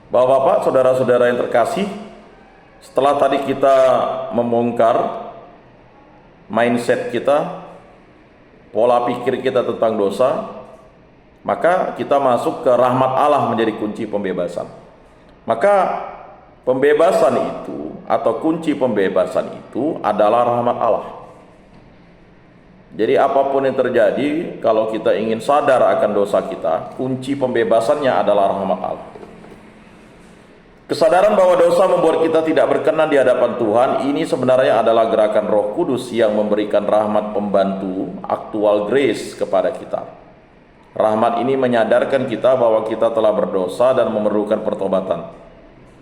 Bapak-bapak, saudara-saudara yang terkasih, setelah tadi kita membongkar mindset kita, pola pikir kita tentang dosa, maka kita masuk ke rahmat Allah menjadi kunci pembebasan. Maka pembebasan itu atau kunci pembebasan itu adalah rahmat Allah. Jadi apapun yang terjadi, kalau kita ingin sadar akan dosa kita, kunci pembebasannya adalah rahmat Allah. Kesadaran bahwa dosa membuat kita tidak berkenan di hadapan Tuhan, ini sebenarnya adalah gerakan Roh Kudus yang memberikan rahmat pembantu, actual grace kepada kita. Rahmat ini menyadarkan kita bahwa kita telah berdosa dan memerlukan pertobatan.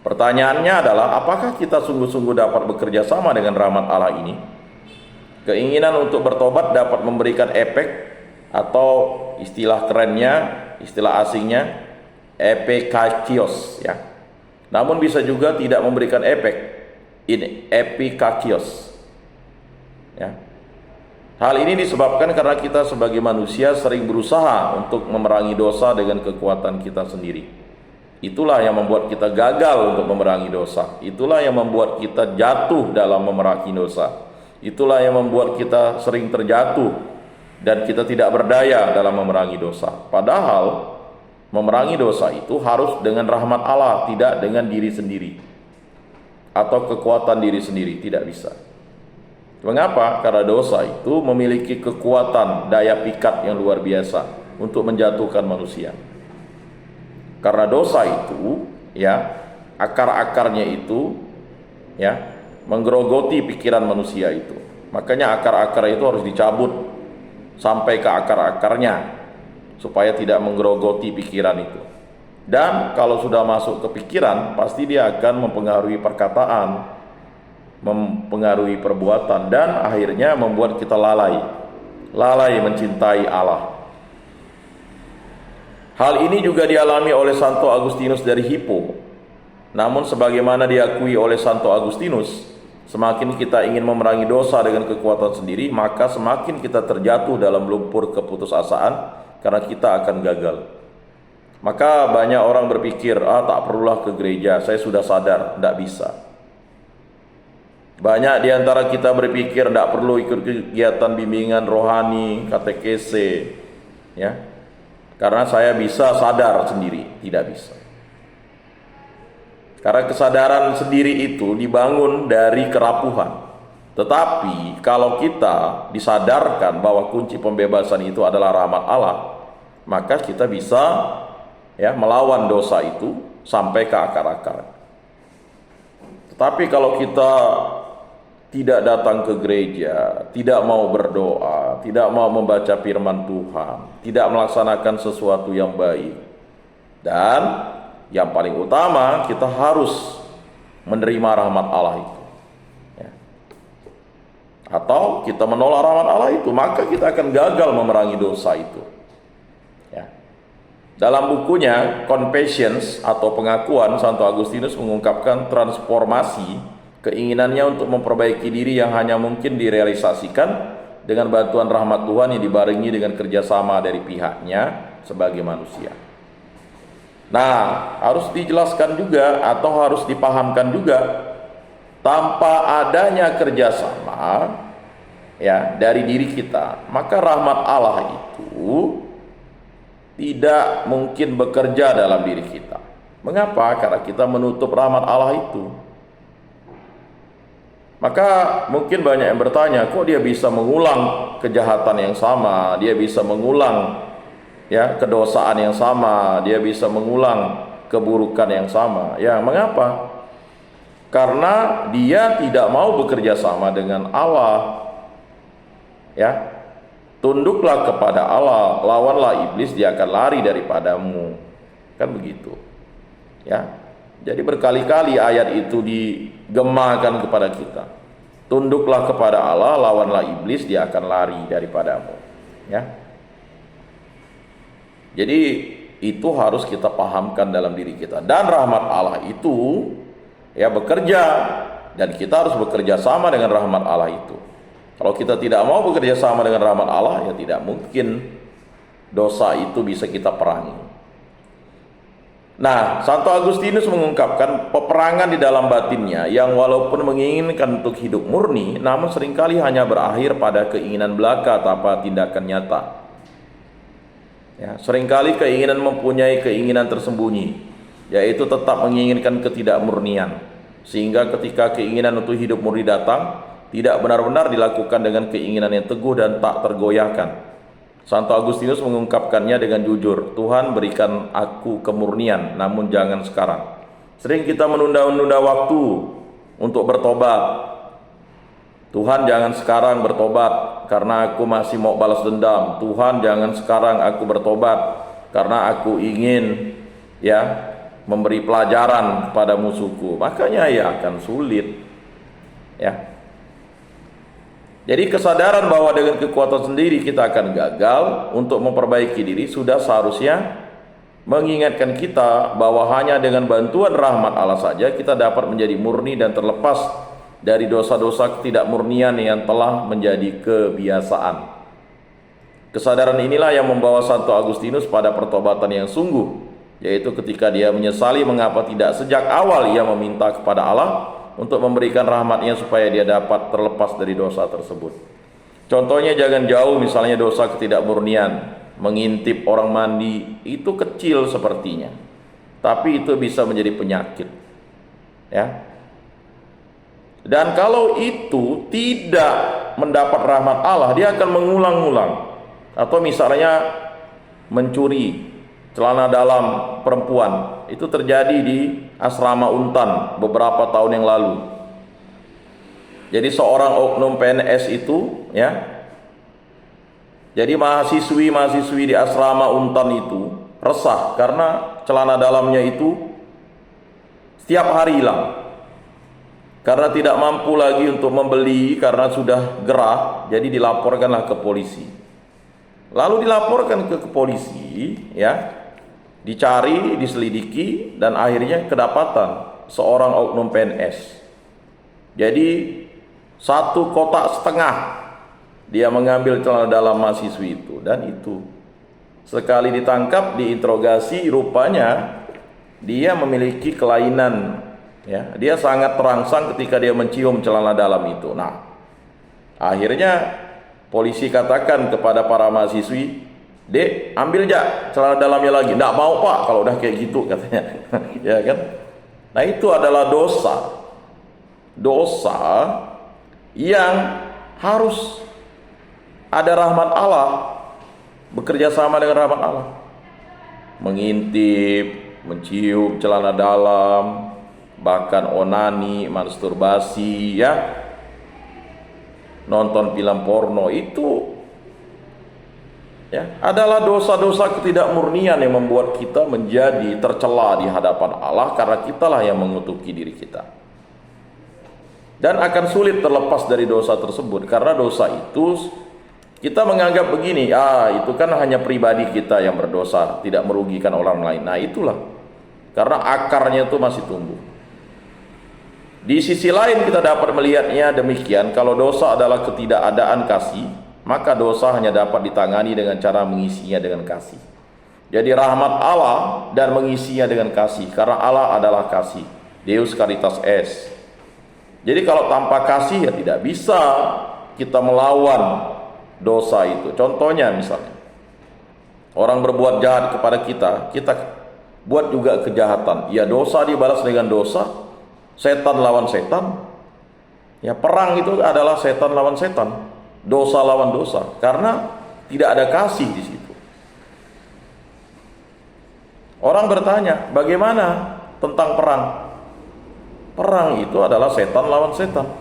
Pertanyaannya adalah, apakah kita sungguh-sungguh dapat bekerja sama dengan rahmat Allah ini? Keinginan untuk bertobat dapat memberikan efek, atau istilah kerennya, istilah asingnya, epikakios, ya. Namun bisa juga tidak memberikan efek, ini epikakios, ya. Hal ini disebabkan karena kita sebagai manusia sering berusaha untuk memerangi dosa dengan kekuatan kita sendiri. Itulah yang membuat kita gagal untuk memerangi dosa. Itulah yang membuat kita jatuh dalam memerangi dosa. Itulah yang membuat kita sering terjatuh dan kita tidak berdaya dalam memerangi dosa. Padahal memerangi dosa itu harus dengan rahmat Allah, tidak dengan diri sendiri atau kekuatan diri sendiri, tidak bisa. Mengapa? Karena dosa itu memiliki kekuatan daya pikat yang luar biasa untuk menjatuhkan manusia. Karena dosa itu, ya, akar-akarnya itu, ya, menggerogoti pikiran manusia itu. Makanya akar-akar itu harus dicabut sampai ke akar-akarnya supaya tidak menggerogoti pikiran itu. Dan kalau sudah masuk ke pikiran, pasti dia akan mempengaruhi perkataan, mempengaruhi perbuatan, dan akhirnya membuat kita lalai mencintai Allah. Hal ini juga dialami oleh Santo Agustinus dari Hippo. Namun sebagaimana diakui oleh Santo Agustinus, semakin kita ingin memerangi dosa dengan kekuatan sendiri, maka semakin kita terjatuh dalam lumpur keputusasaan karena kita akan gagal. Maka banyak orang berpikir, tak perlulah ke gereja, saya sudah sadar, tidak bisa. Banyak di antara kita berpikir tidak perlu ikut kegiatan bimbingan rohani, katekese, ya, karena saya bisa sadar sendiri. Tidak bisa. Karena kesadaran sendiri itu dibangun dari kerapuhan. Tetapi kalau kita disadarkan bahwa kunci pembebasan itu adalah rahmat Allah, maka kita bisa, ya, melawan dosa itu sampai ke akar-akar. Tetapi kalau kita tidak datang ke gereja, tidak mau berdoa, tidak mau membaca firman Tuhan, tidak melaksanakan sesuatu yang baik, dan yang paling utama, kita harus menerima rahmat Allah itu, ya. Atau kita menolak rahmat Allah itu, maka kita akan gagal memerangi dosa itu, ya. Dalam bukunya Confessions atau Pengakuan, Santo Agustinus mengungkapkan transformasi keinginannya untuk memperbaiki diri yang hanya mungkin direalisasikan dengan bantuan rahmat Tuhan yang dibarengi dengan kerjasama dari pihaknya sebagai manusia. Nah, harus dijelaskan juga atau harus dipahamkan juga, tanpa adanya kerjasama, ya, dari diri kita, maka rahmat Allah itu tidak mungkin bekerja dalam diri kita. Mengapa? Karena kita menutup rahmat Allah itu. Maka mungkin banyak yang bertanya, kok dia bisa mengulang kejahatan yang sama, dia bisa mengulang, ya, kedosaan yang sama, dia bisa mengulang keburukan yang sama. Ya, mengapa? Karena dia tidak mau bekerja sama dengan Allah. Ya, tunduklah kepada Allah, lawanlah iblis, dia akan lari daripadamu. Kan begitu. Ya. Jadi berkali-kali ayat itu digemakan kepada kita. Tunduklah kepada Allah, lawanlah iblis, dia akan lari daripadamu. Ya. Jadi itu harus kita pahamkan dalam diri kita. Dan rahmat Allah itu, ya, bekerja, dan kita harus bekerja sama dengan rahmat Allah itu. Kalau kita tidak mau bekerja sama dengan rahmat Allah, ya tidak mungkin dosa itu bisa kita perangi. Nah, Santo Agustinus mengungkapkan peperangan di dalam batinnya yang walaupun menginginkan untuk hidup murni, namun seringkali hanya berakhir pada keinginan belaka tanpa tindakan nyata. Ya, seringkali keinginan mempunyai keinginan tersembunyi, yaitu tetap menginginkan ketidakmurnian, sehingga ketika keinginan untuk hidup murni datang, tidak benar-benar dilakukan dengan keinginan yang teguh dan tak tergoyahkan. Santo Agustinus mengungkapkannya dengan jujur, Tuhan berikan aku kemurnian, namun jangan sekarang. Sering kita menunda-nunda waktu untuk bertobat. Tuhan jangan sekarang bertobat, karena aku masih mau balas dendam. Tuhan jangan sekarang aku bertobat, karena aku ingin memberi pelajaran kepada musuhku. Makanya akan sulit. Jadi kesadaran bahwa dengan kekuatan sendiri kita akan gagal untuk memperbaiki diri sudah seharusnya mengingatkan kita bahwa hanya dengan bantuan rahmat Allah saja kita dapat menjadi murni dan terlepas dari dosa-dosa ketidakmurnian yang telah menjadi kebiasaan. Kesadaran inilah yang membawa Santo Agustinus pada pertobatan yang sungguh, yaitu ketika dia menyesali mengapa tidak sejak awal ia meminta kepada Allah untuk memberikan rahmatnya supaya dia dapat terlepas dari dosa tersebut. Contohnya jangan jauh, misalnya dosa ketidakmurnian, mengintip orang mandi, itu kecil sepertinya, tapi itu bisa menjadi penyakit. Dan kalau itu tidak mendapat rahmat Allah, dia akan mengulang-ulang. Atau misalnya mencuri celana dalam perempuan, itu terjadi di asrama Untan beberapa tahun yang lalu. Jadi seorang oknum PNS itu jadi mahasiswi di asrama Untan itu resah karena celana dalamnya itu setiap hari hilang. Karena tidak mampu lagi untuk membeli karena sudah gerah, jadi dilaporkanlah ke polisi. Lalu dilaporkan ke polisi, dicari, diselidiki, dan akhirnya kedapatan seorang oknum PNS. Jadi 1,5 kotak dia mengambil celana dalam mahasiswi itu, dan itu sekali ditangkap, diinterogasi, rupanya dia memiliki kelainan. Dia sangat terangsang ketika dia mencium celana dalam itu. Nah, akhirnya polisi katakan kepada para mahasiswi, "Dek, ambil aja celana dalamnya lagi." "Nggak mau Pak, kalau udah kayak gitu," katanya. Nah, itu adalah dosa yang harus ada rahmat Allah, bekerja sama dengan rahmat Allah. Mengintip, mencium celana dalam, bahkan onani, masturbasi, nonton film porno, itu adalah dosa-dosa ketidakmurnian yang membuat kita menjadi tercela di hadapan Allah, karena kitalah yang mengutuki diri kita. Dan akan sulit terlepas dari dosa tersebut, karena dosa itu kita menganggap begini, itu kan hanya pribadi kita yang berdosa, tidak merugikan orang lain. Nah, itulah karena akarnya itu masih tumbuh. Di sisi lain kita dapat melihatnya demikian, kalau dosa adalah ketidakadaan kasih, maka dosa hanya dapat ditangani dengan cara mengisinya dengan kasih. Jadi rahmat Allah dan mengisinya dengan kasih, karena Allah adalah kasih, Deus Caritas Est. Jadi kalau tanpa kasih tidak bisa kita melawan dosa itu. Contohnya misalnya, orang berbuat jahat kepada kita buat juga kejahatan. Dosa dibalas dengan dosa. Setan lawan setan. Perang itu adalah setan lawan setan, dosa lawan dosa, karena tidak ada kasih di situ. Orang bertanya, bagaimana tentang perang? Perang itu adalah setan lawan setan.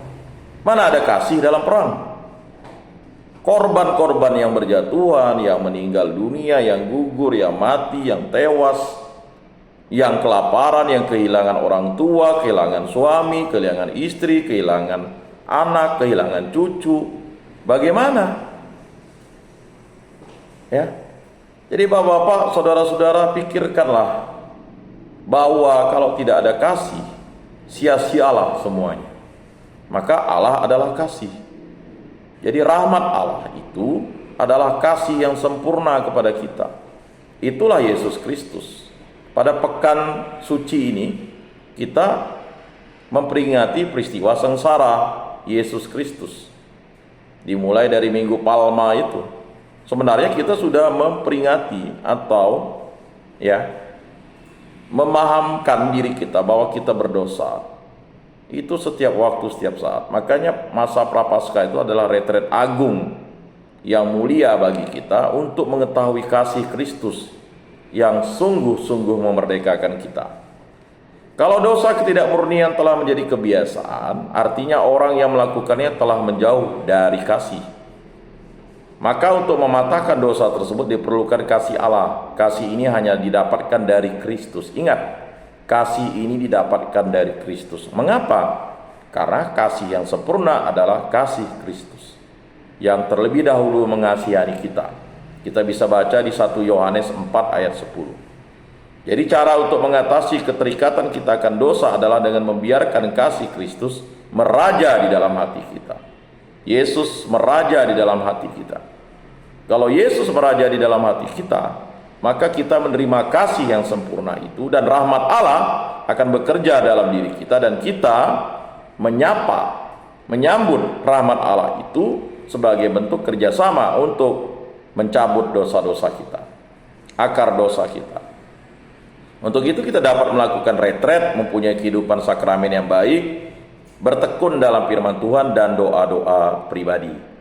Mana ada kasih dalam perang? Korban-korban yang berjatuhan, yang meninggal dunia, yang gugur, yang mati, yang tewas, yang kelaparan, yang kehilangan orang tua, kehilangan suami, kehilangan istri, kehilangan anak, kehilangan cucu. Bagaimana? Jadi bapak-bapak, saudara-saudara, pikirkanlah bahwa kalau tidak ada kasih, sia-sialah semuanya. Maka Allah adalah kasih. Jadi rahmat Allah itu adalah kasih yang sempurna kepada kita. Itulah Yesus Kristus. pada pekan suci ini kita memperingati peristiwa sengsara Yesus Kristus. Dimulai dari Minggu Palma itu. Sebenarnya kita sudah memperingati atau memahamkan diri kita bahwa kita berdosa. Itu setiap waktu, setiap saat. Makanya masa Prapaskah itu adalah retret agung yang mulia bagi kita untuk mengetahui kasih Kristus yang sungguh-sungguh memerdekakan kita. Kalau dosa ketidakmurnian telah menjadi kebiasaan, artinya orang yang melakukannya telah menjauh dari kasih. Maka untuk mematahkan dosa tersebut diperlukan kasih Allah. Kasih ini hanya didapatkan dari Kristus. Ingat, kasih ini didapatkan dari Kristus. Mengapa? Karena kasih yang sempurna adalah kasih Kristus yang terlebih dahulu mengasihani kita. Kita bisa baca di 1 Yohanes 4 ayat 10. Jadi cara untuk mengatasi keterikatan kita akan dosa adalah dengan membiarkan kasih Kristus meraja di dalam hati kita. Yesus meraja di dalam hati kita. Kalau Yesus meraja di dalam hati kita, maka kita menerima kasih yang sempurna itu, dan rahmat Allah akan bekerja dalam diri kita, dan kita menyambut rahmat Allah itu sebagai bentuk kerjasama untuk mencabut dosa-dosa kita, akar dosa kita. Untuk itu kita dapat melakukan retret, mempunyai kehidupan sakramen yang baik, bertekun dalam firman Tuhan, dan doa-doa pribadi.